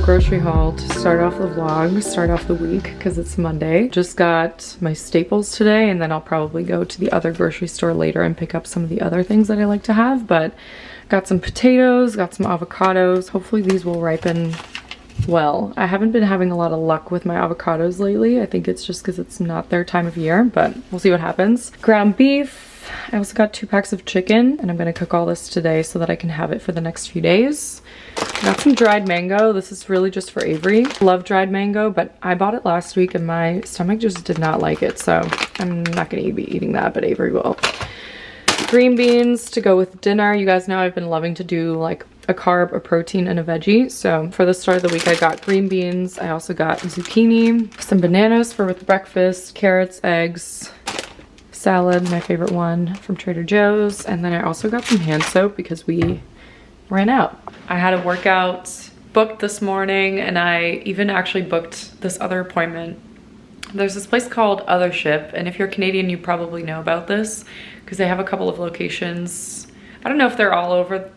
grocery haul to start off the vlog, start off the week, because it's Monday. Just got my staples today, and then I'll probably go to the other grocery store later and pick up some of the other things that I like to have. But got some potatoes, got some avocados. Hopefully these will ripen well. I haven't been having a lot of luck with my avocados lately. I think it's just because it's not their time of year, but we'll see what happens. Ground beef. I also got 2 packs of chicken, and I'm gonna cook all this today so that I can have it for the next few days. Got some dried mango. This is really just for Avery. Love dried mango, but I bought it last week and my stomach just did not like it, so I'm not gonna be eating that, but Avery will. Green beans to go with dinner. You guys know I've been loving to do like a carb, a protein, and a veggie. So for the start of the week, I got green beans. I also got zucchini, some bananas for with breakfast, carrots, eggs, salad, my favorite one from Trader Joe's. And then I also got some hand soap because we ran out. I had a workout booked this morning, and I even actually booked this other appointment. There's this place called Othership, and if you're Canadian, you probably know about this because they have a couple of locations. I don't know if they're all over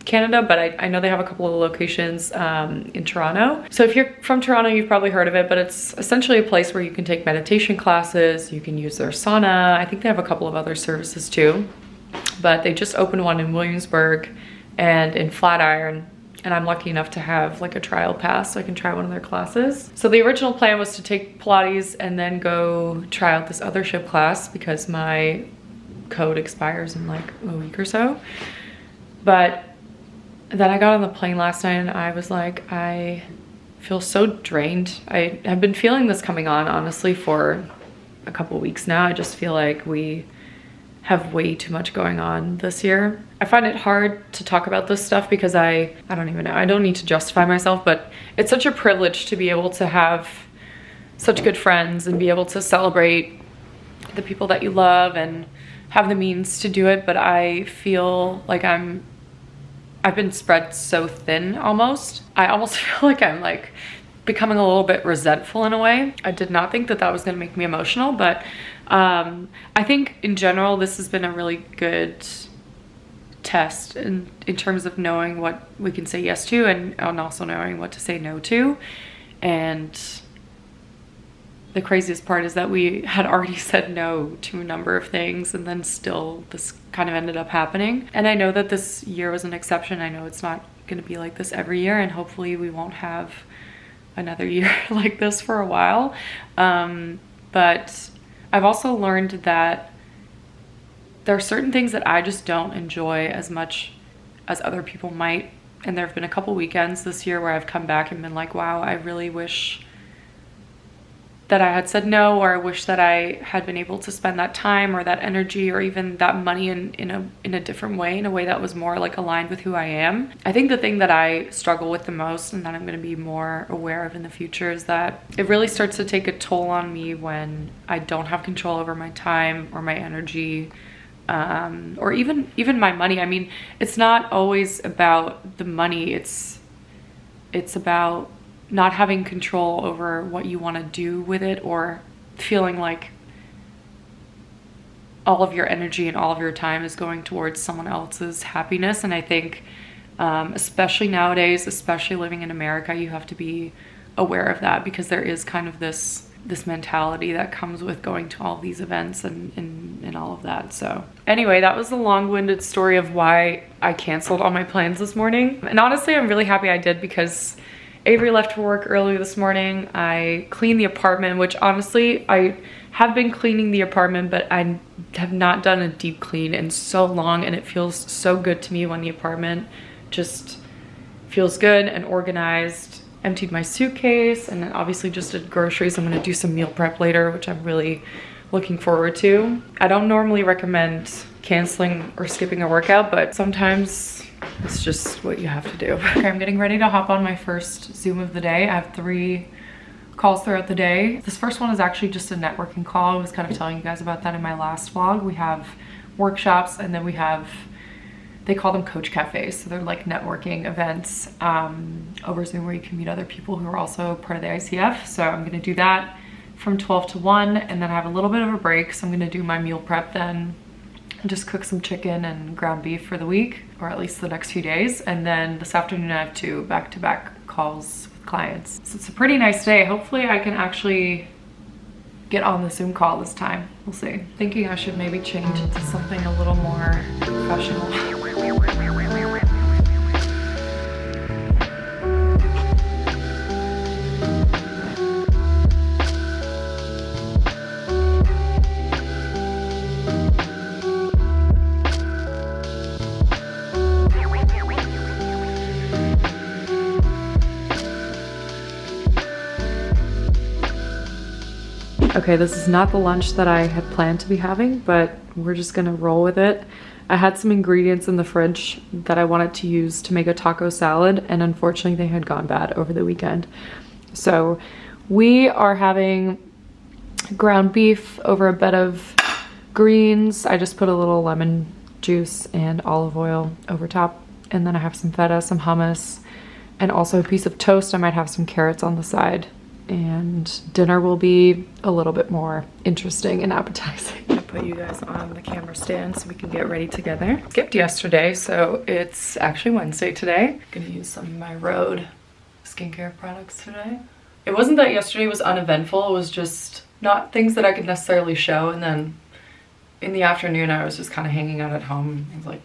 Canada, but I know they have a couple of locations in Toronto. So if you're from Toronto, you've probably heard of it, but it's essentially a place where you can take meditation classes, you can use their sauna. I think they have a couple of other services too, but they just opened one in Williamsburg and in Flatiron, and I'm lucky enough to have like a trial pass so I can try one of their classes. So the original plan was to take Pilates and then go try out this Othership class because my code expires in like a week or so. But then I got on the plane last night and I was like, I feel so drained. I have been feeling this coming on honestly for a couple weeks now. I just feel like we have way too much going on this year. I find it hard to talk about this stuff because I don't even know. I don't need to justify myself, but it's such a privilege to be able to have such good friends and be able to celebrate the people that you love and have the means to do it. But I feel like I've been spread so thin almost. I almost feel like I'm like becoming a little bit resentful in a way. I did not think that that was gonna make me emotional, but I think in general, this has been a really good test in terms of knowing what we can say yes to and also knowing what to say no to. And the craziest part is that we had already said no to a number of things, and then still this kind of ended up happening. And I know that this year was an exception. I know it's not going to be like this every year, and hopefully we won't have another year like this for a while. But I've also learned that there are certain things that I just don't enjoy as much as other people might. And there have been a couple weekends this year where I've come back and been like, wow, I really wish that I had said no, or I wish that I had been able to spend that time or that energy or even that money in a different way, in a way that was more like aligned with who I am. I think the thing that I struggle with the most and that I'm going to be more aware of in the future is that it really starts to take a toll on me when I don't have control over my time or my energy, or even my money. I mean, it's not always about the money. It's about not having control over what you want to do with it, or feeling like all of your energy and all of your time is going towards someone else's happiness. And I think, especially nowadays, especially living in America, you have to be aware of that, because there is kind of this mentality that comes with going to all these events and all of that. So anyway, that was the long-winded story of why I canceled all my plans this morning. And honestly, I'm really happy I did, because Avery left for work early this morning. I cleaned the apartment, which honestly, I have been cleaning the apartment, but I have not done a deep clean in so long, and it feels so good to me when the apartment just feels good and organized. Emptied my suitcase, and then obviously just did groceries. I'm gonna do some meal prep later, which I'm really looking forward to. I don't normally recommend canceling or skipping a workout, but sometimes it's just what you have to do. Okay, I'm getting ready to hop on my first Zoom of the day. I have 3 calls throughout the day. This first one is actually just a networking call. I was kind of telling you guys about that in my last vlog. We have workshops, and then we have, they call them coach cafes. So they're like networking events over Zoom where you can meet other people who are also part of the ICF. So I'm gonna do that from 12 to 1, and then I have a little bit of a break. So I'm gonna do my meal prep then, and just cook some chicken and ground beef for the week, or at least the next few days. And then this afternoon I have 2 back-to-back calls with clients. So it's a pretty nice day. Hopefully I can actually get on the Zoom call this time. We'll see. Thinking I should maybe change it to something a little more professional. Okay, this is not the lunch that I had planned to be having, but we're just gonna roll with it. I had some ingredients in the fridge that I wanted to use to make a taco salad, and unfortunately they had gone bad over the weekend. So we are having ground beef over a bed of greens. I just put a little lemon juice and olive oil over top, and then I have some feta, some hummus, and also a piece of toast. I might have some carrots on the side. And dinner will be a little bit more interesting and appetizing. I put you guys on the camera stand so we can get ready together. Skipped yesterday, so it's actually Wednesday today. Gonna use some of my Rhode skincare products today. It wasn't that yesterday was uneventful, it was just not things that I could necessarily show. And then in the afternoon I was just kind of hanging out at home. I was like,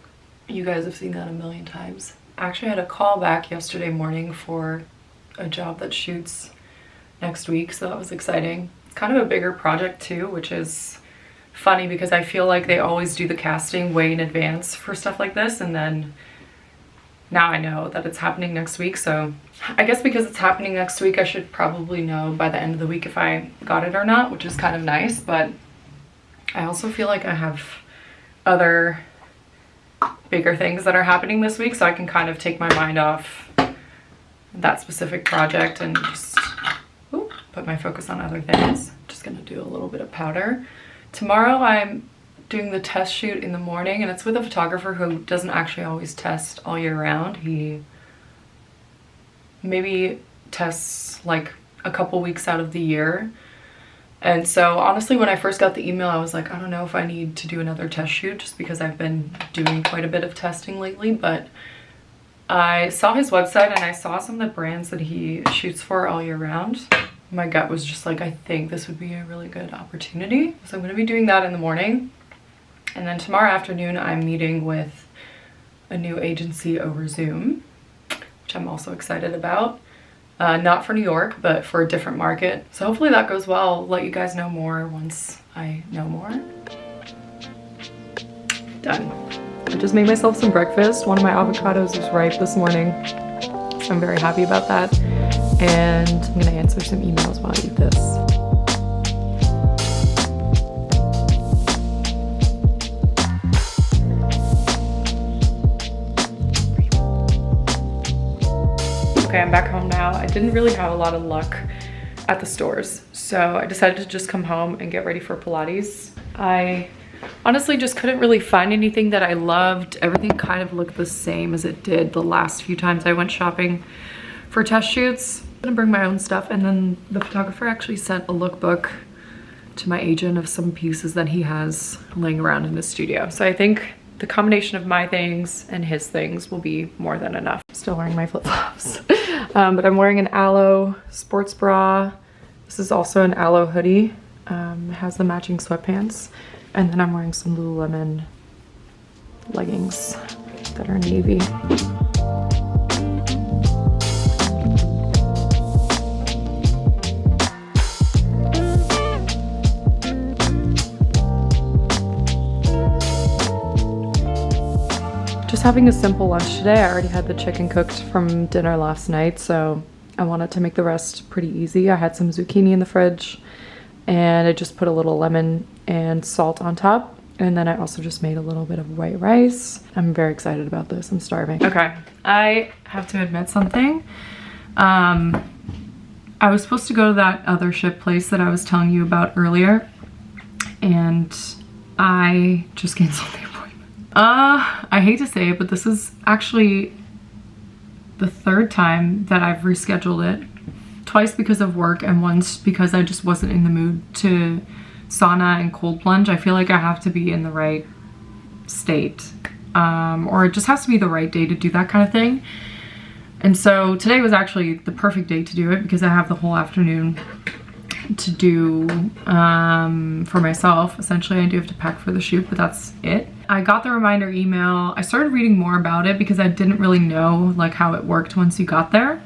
you guys have seen that a million times. I actually had a call back yesterday morning for a job that shoots next week, so that was exciting. It's kind of a bigger project too, which is funny because I feel like they always do the casting way in advance for stuff like this, and then now I know that it's happening next week. So I guess because it's happening next week I should probably know by the end of the week if I got it or not, which is kind of nice. But I also feel like I have other bigger things that are happening this week, so I can kind of take my mind off that specific project and just put my focus on other things. Just gonna do a little bit of powder. Tomorrow I'm doing the test shoot in the morning, and it's with a photographer who doesn't actually always test all year round. He maybe tests like a couple weeks out of the year. And so honestly, when I first got the email, I was like, I don't know if I need to do another test shoot, just because I've been doing quite a bit of testing lately. But I saw his website and I saw some of the brands that he shoots for all year round. My gut was just like, I think this would be a really good opportunity. So I'm gonna be doing that in the morning. And then tomorrow afternoon, I'm meeting with a new agency over Zoom, which I'm also excited about. Not for New York, but for a different market. So hopefully that goes well. I'll let you guys know more once I know more. Done. I just made myself some breakfast. One of my avocados was ripe this morning, so I'm very happy about that. And I'm gonna answer some emails while I eat this. Okay, I'm back home now. I didn't really have a lot of luck at the stores, so I decided to just come home and get ready for Pilates. I honestly just couldn't really find anything that I loved. Everything kind of looked the same as it did the last few times I went shopping for test shoots. I'm gonna bring my own stuff, and then the photographer actually sent a lookbook to my agent of some pieces that he has laying around in his studio. So I think the combination of my things and his things will be more than enough. Still wearing my flip-flops. But I'm wearing an Aloe sports bra. This is also an Aloe hoodie. It has the matching sweatpants. And then I'm wearing some Lululemon leggings that are navy. Just having a simple lunch today. I already had the chicken cooked from dinner last night, so I wanted to make the rest pretty easy. I had some zucchini in the fridge, and I just put a little lemon and salt on top. And then I also just made a little bit of white rice. I'm very excited about this. I'm starving. Okay, I have to admit something. I was supposed to go to that other ship place that I was telling you about earlier, and I just canceled the appointment. I hate to say it, but this is actually the third time that I've rescheduled it. Twice because of work, and once because I just wasn't in the mood to sauna and cold plunge. I feel like I have to be in the right state, or it just has to be the right day to do that kind of thing. And so today was actually the perfect day to do it because I have the whole afternoon to do for myself. Essentially, I do have to pack for the shoot, but that's it. I got the reminder email. I started reading more about it because I didn't really know like how it worked once you got there.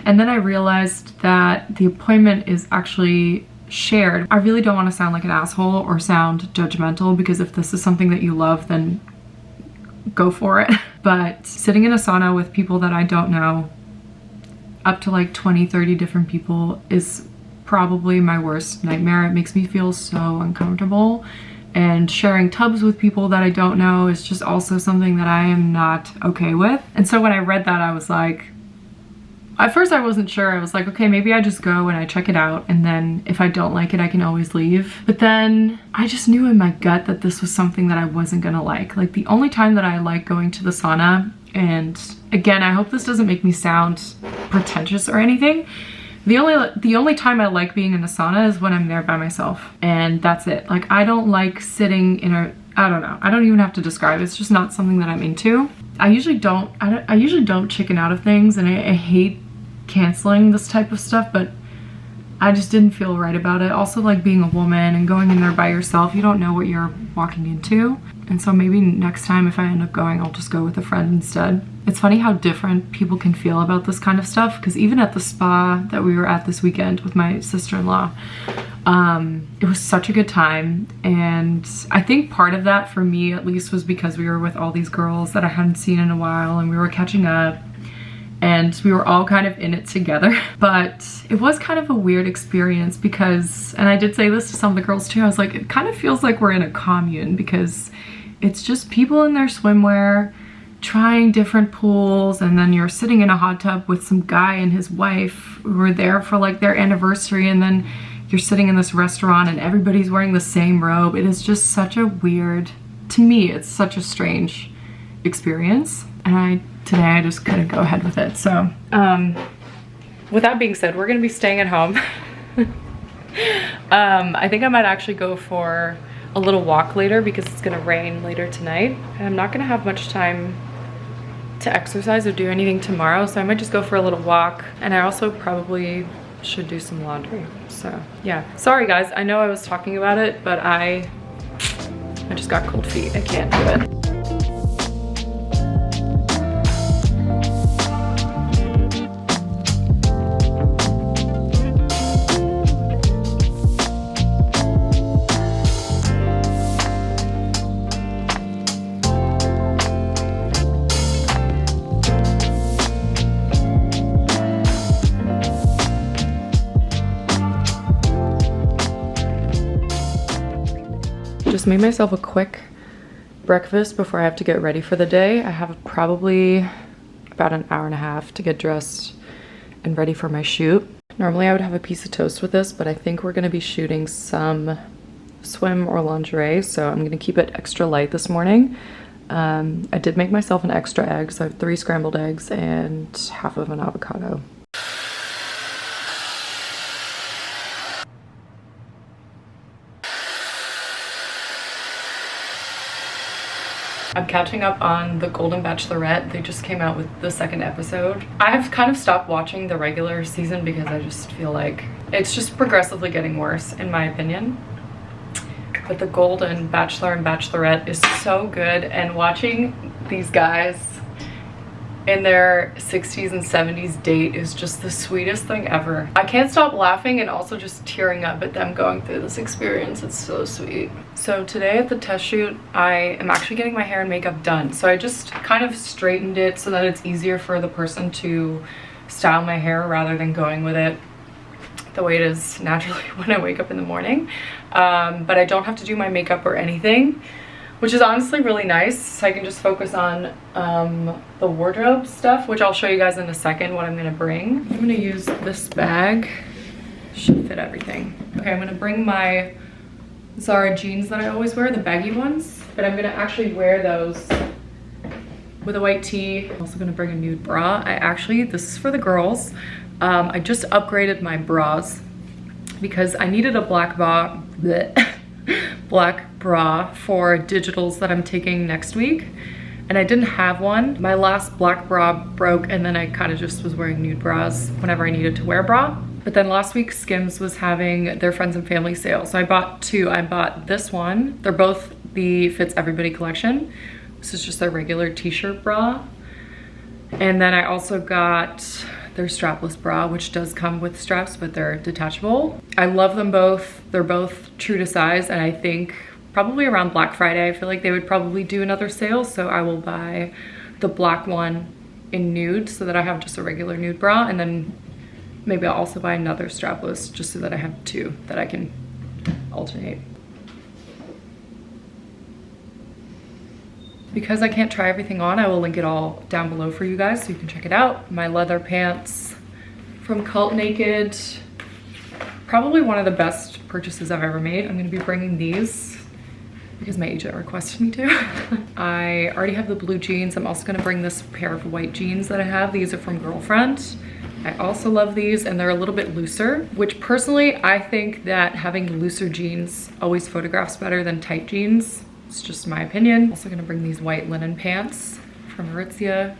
And then I realized that the appointment is actually shared. I really don't want to sound like an asshole or sound judgmental, because if this is something that you love, then go for it. But sitting in a sauna with people that I don't know, up to like 20-30 different people, is probably my worst nightmare. It makes me feel so uncomfortable. And sharing tubs with people that I don't know is just also something that I am not okay with. And so when I read that, I was like, at first I wasn't sure. I was like, okay, maybe I just go and I check it out, and then if I don't like it, I can always leave. But then I just knew in my gut that this was something that I wasn't gonna like. Like, the only time that I like going to the sauna, and again, I hope this doesn't make me sound pretentious or anything, the only time I like being in a sauna is when I'm there by myself, and that's it. Like, I don't like sitting in a, I don't know, I don't even have to describe it. It's just not something that I'm into. I usually don't chicken out of things, and I hate canceling this type of stuff, but I just didn't feel right about it. Also, like, being a woman and going in there by yourself, you don't know what you're walking into. And so maybe next time if I end up going, I'll just go with a friend instead. It's funny how different people can feel about this kind of stuff, because even at the spa that we were at this weekend with my sister-in-law, it was such a good time. And I think part of that for me at least was because we were with all these girls that I hadn't seen in a while, and we were catching up, and we were all kind of in it together. But it was kind of a weird experience because, and I did say this to some of the girls too, I was like, it kind of feels like we're in a commune, because it's just people in their swimwear trying different pools, and then you're sitting in a hot tub with some guy and his wife who were there for like their anniversary, and then you're sitting in this restaurant and everybody's wearing the same robe. It is just such a weird, to me, it's such a strange experience. And today I just couldn't go ahead with it. So with that being said, we're gonna be staying at home. I think I might actually go for a little walk later because it's gonna rain later tonight, and I'm not gonna have much time to exercise or do anything tomorrow, so I might just go for a little walk. And I also probably should do some laundry. So yeah, sorry guys, I know I was talking about it, but I just got cold feet. I can't do it. Just made myself a quick breakfast before I have to get ready for the day. I have probably about an hour and a half to get dressed and ready for my shoot. Normally I would have a piece of toast with this, but I think we're gonna be shooting some swim or lingerie, so I'm gonna keep it extra light this morning. I did make myself an extra egg, so I have 3 scrambled eggs and half of an avocado. I'm catching up on The Golden Bachelorette. They just came out with the 2nd episode. I've kind of stopped watching the regular season because I just feel like it's just progressively getting worse, in my opinion. But The Golden Bachelor and Bachelorette is so good, and watching these guys in their 60s and 70s date is just the sweetest thing ever. I can't stop laughing and also just tearing up at them going through this experience. It's so sweet. So today at the test shoot, I am actually getting my hair and makeup done. So I just kind of straightened it so that it's easier for the person to style my hair rather than going with it the way it is naturally when I wake up in the morning. But I don't have to do my makeup or anything, which is honestly really nice. So I can just focus on the wardrobe stuff, which I'll show you guys in a second what I'm gonna bring. I'm gonna use this bag. Should fit everything. Okay, I'm gonna bring my Zara jeans that I always wear, the baggy ones, but I'm gonna actually wear those with a white tee. I'm also gonna bring a nude bra. This is for the girls. I just upgraded my bras because I needed a black bra for digitals that I'm taking next week. and I didn't have one. My last black bra broke, and then I kind of just was wearing nude bras whenever I needed to wear a bra. But then last week Skims was having their friends and family sale, so I bought two. I bought this one. They're both the Fits Everybody collection. This is just their regular t-shirt bra. And then I also got their strapless bra, which does come with straps, but they're detachable. I love them both. They're both true to size, and I think probably around Black Friday, I feel like they would probably do another sale, so I will buy the black one in nude so that I have just a regular nude bra, and then maybe I'll also buy another strapless just so that I have two that I can alternate. Because I can't try everything on, I will link it all down below for you guys so you can check it out. My leather pants from Cult Naked. Probably one of the best purchases I've ever made. I'm gonna be bringing these because my agent requested me to. I already have the blue jeans. I'm also gonna bring this pair of white jeans that I have. These are from Girlfriend. I also love these, and they're a little bit looser, which personally, I think that having looser jeans always photographs better than tight jeans. It's just my opinion. Also gonna bring these white linen pants from Aritzia.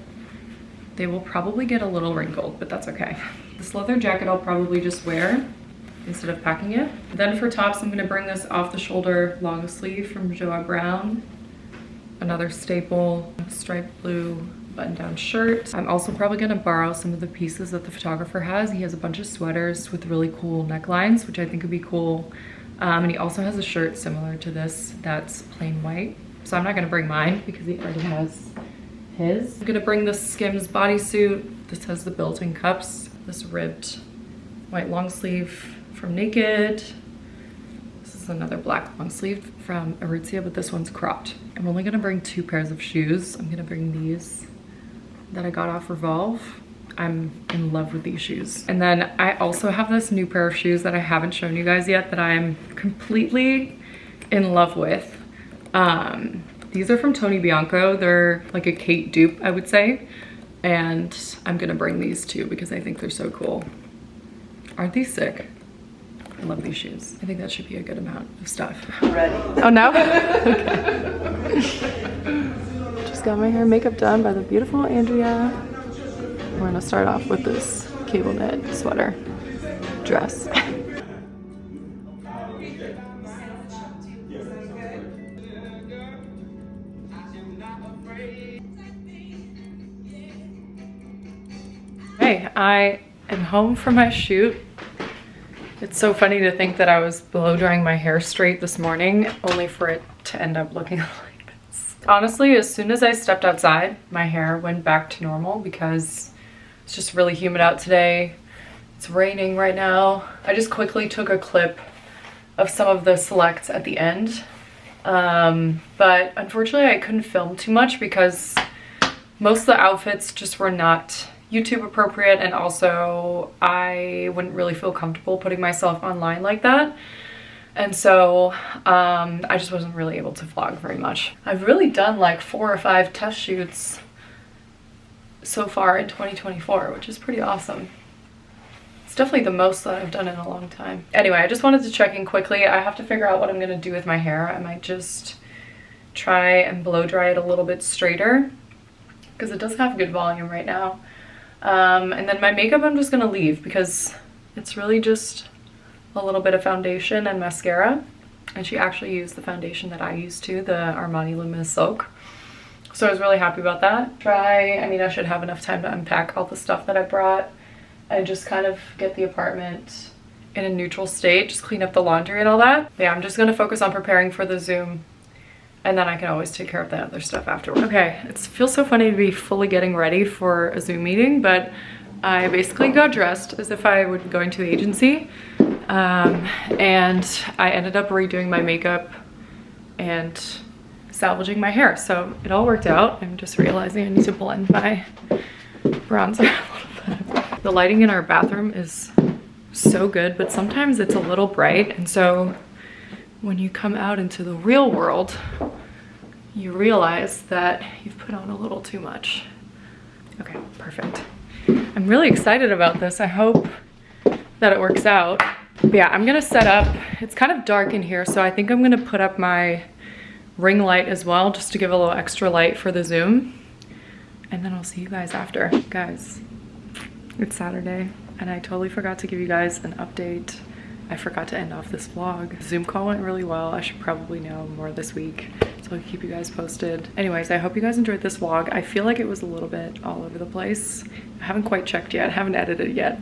They will probably get a little wrinkled, but that's okay. This leather jacket I'll probably just wear instead of packing it. Then for tops, I'm gonna bring this off the shoulder long sleeve from Joa Brown. Another staple, striped blue button-down shirt. I'm also probably gonna borrow some of the pieces that the photographer has. He has a bunch of sweaters with really cool necklines, which I think would be cool. And he also has a shirt similar to this that's plain white. So I'm not gonna bring mine because he already has his. I'm gonna bring this Skims bodysuit. This has the built-in cups. This ribbed white long sleeve from Naked. This is another black long sleeve from Aritzia, but this one's cropped. I'm only gonna bring two pairs of shoes. I'm gonna bring these that I got off Revolve. I'm in love with these shoes. And then I also have this new pair of shoes that I haven't shown you guys yet that I'm completely in love with. These are from Tony Bianco. They're like a Kate dupe, I would say. And I'm gonna bring these too because I think they're so cool. Aren't these sick? I love these shoes. I think that should be a good amount of stuff. Ready. Oh, no? Okay. Just got my hair and makeup done by the beautiful Andrea. We're gonna start off with this cable knit sweater dress. Hey, I am home from my shoot. It's so funny to think that I was blow drying my hair straight this morning, only for it to end up looking like this. Honestly, as soon as I stepped outside, my hair went back to normal because it's just really humid out today. It's raining right now. I just quickly took a clip of some of the selects at the end. But unfortunately I couldn't film too much because most of the outfits just were not YouTube appropriate, and also I wouldn't really feel comfortable putting myself online like that. And so I just wasn't really able to vlog very much. I've really done like 4 or 5 test shoots so far in 2024, which is pretty awesome. It's definitely the most that I've done in a long time. Anyway, I just wanted to check in quickly. I have to figure out what I'm gonna do with my hair. I might just try and blow dry it a little bit straighter because it does have good volume right now. And then my makeup I'm just gonna leave because it's really just a little bit of foundation and mascara. And she actually used the foundation that I used too, the Armani Luminous Silk. So I was really happy about that. I mean, I should have enough time to unpack all the stuff that I brought and just kind of get the apartment in a neutral state, just clean up the laundry and all that. But yeah, I'm just gonna focus on preparing for the Zoom, and then I can always take care of the other stuff afterwards. Okay, it feels so funny to be fully getting ready for a Zoom meeting, but I basically got dressed as if I were going to the agency. And I ended up redoing my makeup and salvaging my hair. So it all worked out. I'm just realizing I need to blend my bronzer a little bit. The lighting in our bathroom is so good, but sometimes it's a little bright. And so when you come out into the real world, you realize that you've put on a little too much. Okay, perfect. I'm really excited about this. I hope that it works out. But yeah, I'm gonna set up. It's kind of dark in here, so I think I'm gonna put up my ring light as well, just to give a little extra light for the zoom. And then I'll see you guys after. Guys, it's Saturday and I totally forgot to give you guys an update. I forgot to end off this vlog. Zoom call went really well. I should probably know more this week, so I'll keep you guys posted. Anyways, I hope you guys enjoyed this vlog. I feel like it was a little bit all over the place. I haven't quite checked yet, I haven't edited yet.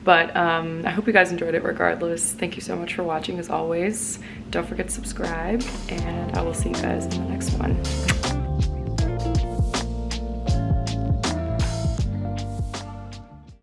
But I hope you guys enjoyed it regardless. Thank you so much for watching as always. Don't forget to subscribe and I will see you guys in the next one.